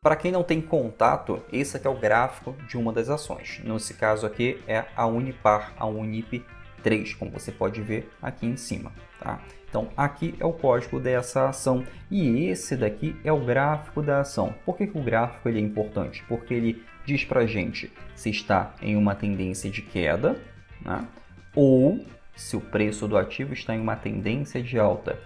Para quem não tem contato, esse aqui é o gráfico de uma das ações. Nesse caso aqui é a Unipar, a Unip 3, como você pode ver aqui em cima. Tá? Então aqui é o código dessa ação e esse daqui é o gráfico da ação. Por que o gráfico ele é importante? Porque ele diz para a gente se está em uma tendência de queda, né? Ou se o preço do ativo está em uma tendência de alta.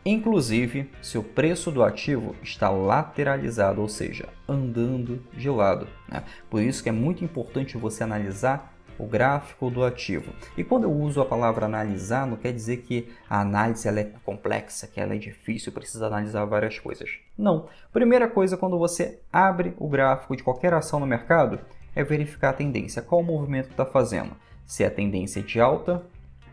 Inclusive, se o preço do ativo está lateralizado, ou seja, andando de lado. Né? Por isso que é muito importante você analisar o gráfico do ativo. E quando eu uso a palavra analisar, não quer dizer que a análise ela é complexa, que ela é difícil, precisa analisar várias coisas. Não. Primeira coisa, quando você abre o gráfico de qualquer ação no mercado, é verificar a tendência. Qual o movimento está fazendo? Se é tendência de alta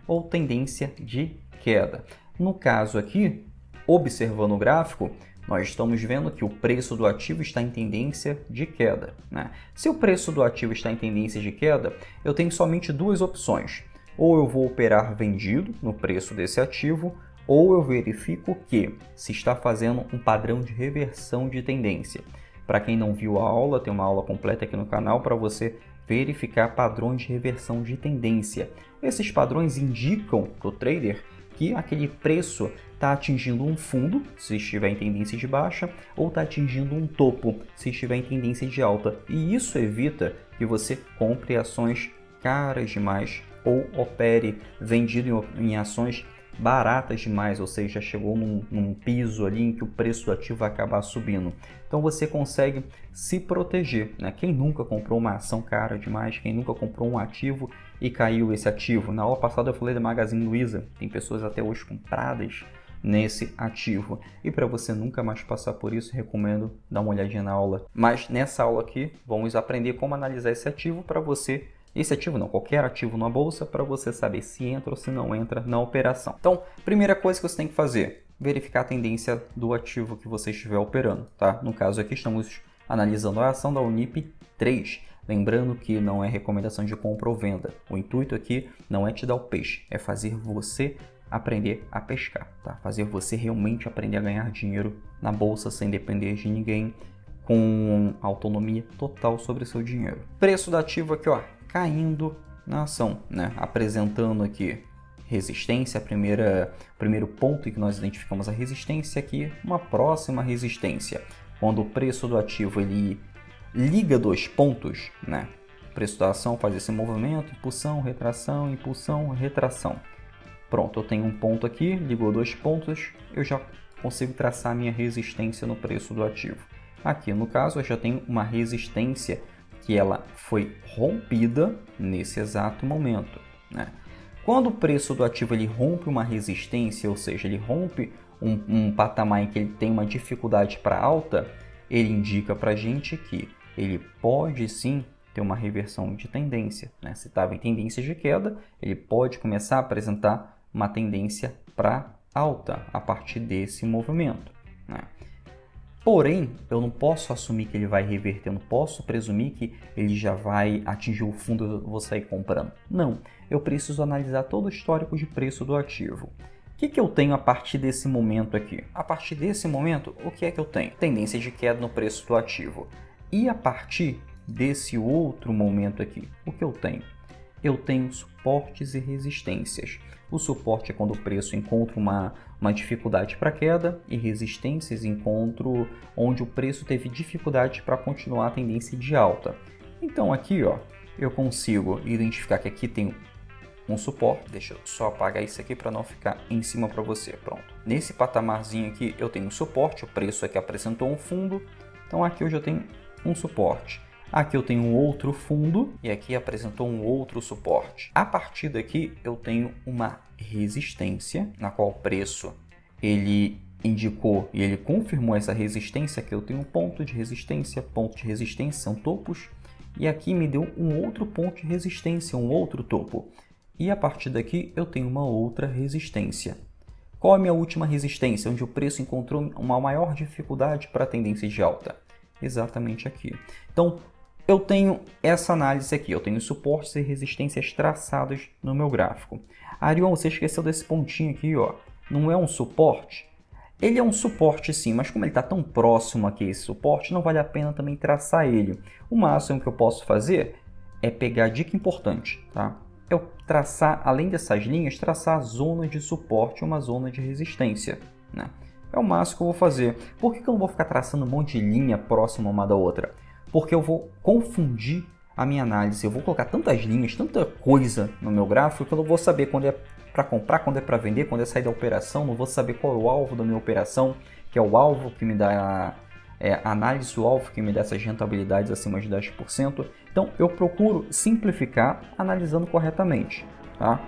ou tendência de queda. No caso aqui, observando o gráfico, nós estamos vendo que o preço do ativo está em tendência de queda. Né? Se o preço do ativo está em tendência de queda, eu tenho somente duas opções. Ou eu vou operar vendido no preço desse ativo, ou eu verifico que se está fazendo um padrão de reversão de tendência. Para quem não viu a aula, tem uma aula completa aqui no canal para você verificar padrões de reversão de tendência. Esses padrões indicam para o trader que aquele preço está atingindo um fundo, se estiver em tendência de baixa, ou está atingindo um topo, se estiver em tendência de alta. E isso evita que você compre ações caras demais ou opere vendido em ações baratas demais, ou seja, chegou num piso ali em que o preço do ativo vai acabar subindo. Então você consegue se proteger. Né? Quem nunca comprou uma ação cara demais, quem nunca comprou um ativo e caiu esse ativo? Na aula passada eu falei da Magazine Luiza, tem pessoas até hoje compradas nesse ativo. E para você nunca mais passar por isso, recomendo dar uma olhadinha na aula. Mas nessa aula aqui, vamos aprender como analisar esse ativo para você. Esse ativo não, qualquer ativo na bolsa, para você saber se entra ou se não entra na operação. Então, primeira coisa que você tem que fazer, verificar a tendência do ativo que você estiver operando. Tá? No caso aqui, estamos analisando a ação da Unip 3. Lembrando que não é recomendação de compra ou venda. O intuito aqui não é te dar o peixe, é fazer você aprender a pescar. Tá? Fazer você realmente aprender a ganhar dinheiro na bolsa sem depender de ninguém, com autonomia total sobre o seu dinheiro. Preço do ativo aqui, ó, caindo na ação, né? Apresentando aqui resistência, primeiro ponto em que nós identificamos a resistência aqui, uma próxima resistência. Quando o preço do ativo ele liga dois pontos, né? O preço da ação faz esse movimento, impulsão, retração. Pronto, eu tenho um ponto aqui, ligou dois pontos, eu já consigo traçar a minha resistência no preço do ativo. Aqui no caso eu já tenho uma resistência que ela foi rompida nesse exato momento. Né? Quando o preço do ativo ele rompe uma resistência, ou seja, ele rompe um patamar em que ele tem uma dificuldade para alta, ele indica para a gente que ele pode sim ter uma reversão de tendência. Né? Se estava em tendência de queda, ele pode começar a apresentar uma tendência para alta a partir desse movimento. Né? Porém, eu não posso assumir que ele vai reverter, eu não posso presumir que ele já vai atingir o fundo e eu vou sair comprando. Não, eu preciso analisar todo o histórico de preço do ativo. O que eu tenho a partir desse momento aqui? A partir desse momento, o que é que eu tenho? Tendência de queda no preço do ativo. E a partir desse outro momento aqui, o que eu tenho? Eu tenho suportes e resistências. O suporte é quando o preço encontra uma dificuldade para queda e resistências encontro onde o preço teve dificuldade para continuar a tendência de alta. Então aqui ó, eu consigo identificar que aqui tem um suporte. Deixa eu só apagar isso aqui para não ficar em cima para você. Pronto. Nesse patamarzinho aqui eu tenho um suporte, o preço aqui apresentou um fundo. Então aqui eu já tenho um suporte. Aqui eu tenho um outro fundo e aqui apresentou um outro suporte. A partir daqui eu tenho uma resistência, na qual o preço ele indicou e ele confirmou essa resistência, que eu tenho um ponto de resistência são topos, e aqui me deu um outro ponto de resistência, um outro topo. E a partir daqui eu tenho uma outra resistência. Qual é a minha última resistência, onde o preço encontrou uma maior dificuldade para a tendência de alta? Exatamente aqui. Então, eu tenho essa análise aqui, eu tenho suportes e resistências traçados no meu gráfico. Arion, você esqueceu desse pontinho aqui, ó. Não é um suporte? Ele é um suporte sim, mas como ele está tão próximo aqui esse suporte, não vale a pena também traçar ele. O máximo que eu posso fazer é pegar a dica importante, tá? Eu traçar, além dessas linhas, traçar a zona de suporte e uma zona de resistência, né? É o máximo que eu vou fazer. Por que eu não vou ficar traçando um monte de linha próxima uma da outra? Porque eu vou confundir a minha análise. Eu vou colocar tantas linhas, tanta coisa no meu gráfico que eu não vou saber quando é para comprar, quando é para vender, quando é sair da operação. Não vou saber qual é o alvo da minha operação, que é o alvo que me dá a análise do alvo que me dá essas rentabilidades acima de 10%. Então eu procuro simplificar analisando corretamente, tá?